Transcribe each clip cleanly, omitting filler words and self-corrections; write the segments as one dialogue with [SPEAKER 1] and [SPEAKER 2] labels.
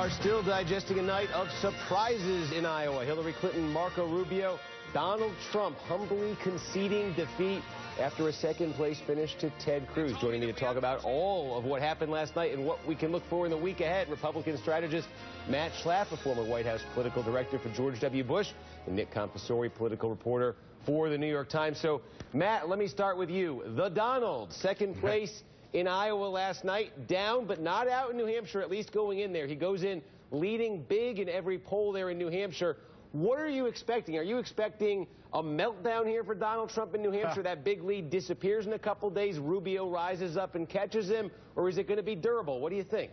[SPEAKER 1] are still digesting a night of surprises in Iowa. Hillary Clinton, Marco Rubio, Donald Trump humbly conceding defeat after a second-place finish to Ted Cruz. Joining me to talk about all of what happened last night and what we can look for in the week ahead, Republican strategist Matt Schlapp, a former White House political director for George W. Bush, and Nick Compasori, political reporter for the New York Times. So, Matt, let me start with you. The Donald, second place in Iowa last night, down but not out in New Hampshire, at least going in there. He goes in leading big in every poll there in New Hampshire. What are you expecting? Are you expecting a meltdown here for Donald Trump in New Hampshire? That big lead disappears in a couple days, Rubio rises up and catches him, or is it going to be durable? What do you think?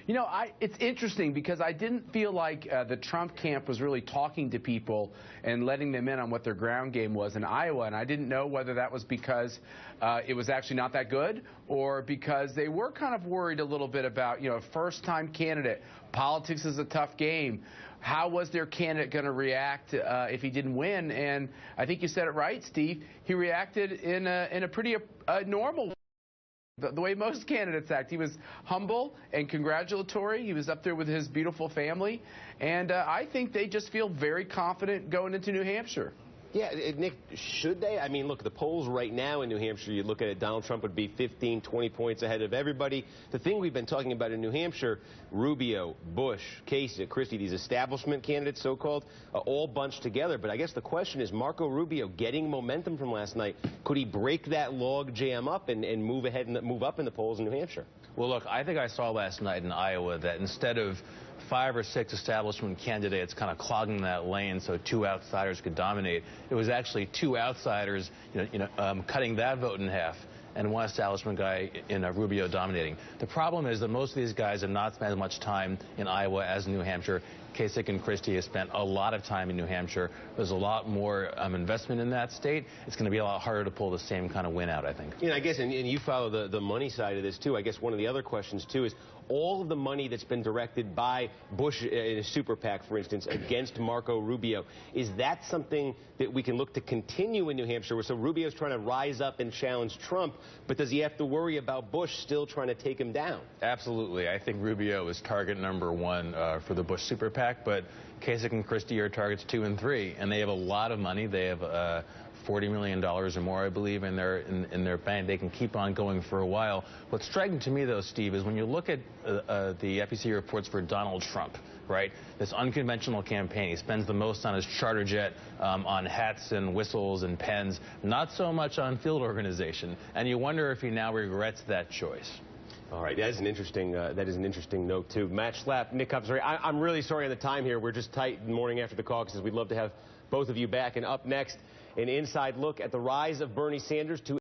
[SPEAKER 2] You know, it's interesting because I didn't feel like the Trump camp was really talking to people and letting them in on what their ground game was in Iowa, and I didn't know whether that was because it was actually not that good or because they were kind of worried a little bit about, you know, first-time candidate. Politics is a tough game. How was their candidate going to react if he didn't win? And I think you said it right, Steve. He reacted in a pretty normal way. The way most candidates act. He was humble and congratulatory. He was up there with his beautiful family. And I think they just feel very confident going into New Hampshire.
[SPEAKER 1] Yeah, Nick, should they? I mean, look, the polls right now in New Hampshire, you look at it, Donald Trump would be 15, 20 points ahead of everybody. The thing we've been talking about in New Hampshire, Rubio, Bush, Kasich, Christie, these establishment candidates, so-called, all bunched together. But I guess the question is, Marco Rubio getting momentum from last night, could he break that log jam up and move ahead and move up in the polls in New Hampshire?
[SPEAKER 3] Well, look, I think I saw last night in Iowa that instead of 5 or 6 establishment candidates kind of clogging that lane so 2 outsiders could dominate, it was actually 2 outsiders, cutting that vote in half, and 1 establishment guy in Rubio dominating. The problem is that most of these guys have not spent as much time in Iowa as in New Hampshire. Kasich and Christie have spent a lot of time in New Hampshire. There's a lot more investment in that state. It's going to be a lot harder to pull the same kind of win out, I think.
[SPEAKER 1] Yeah, I guess, and you follow the money side of this, too. I guess one of the other questions, too, is all of the money that's been directed by Bush in a super PAC, for instance, against Marco Rubio. Is that something that we can look to continue in New Hampshire? So Rubio's trying to rise up and challenge Trump, but does he have to worry about Bush still trying to take him down?
[SPEAKER 3] Absolutely. I think Rubio is target number 1 for the Bush super PAC, but Kasich and Christie are targets 2 and 3, and they have a lot of money. They have $40 million or more, I believe, in their bank. They can keep on going for a while. What's striking to me, though, Steve, is when you look at the FEC reports for Donald Trump, right, this unconventional campaign, he spends the most on his charter jet, on hats and whistles and pens, not so much on field organization. And you wonder if he now regrets that choice.
[SPEAKER 1] All right, that is an interesting note, too. Matt Schlapp, Nick Compasori, I'm really sorry on the time here. We're just tight the morning after the caucuses. We'd love to have both of you back. And up next, an inside look at the rise of Bernie Sanders to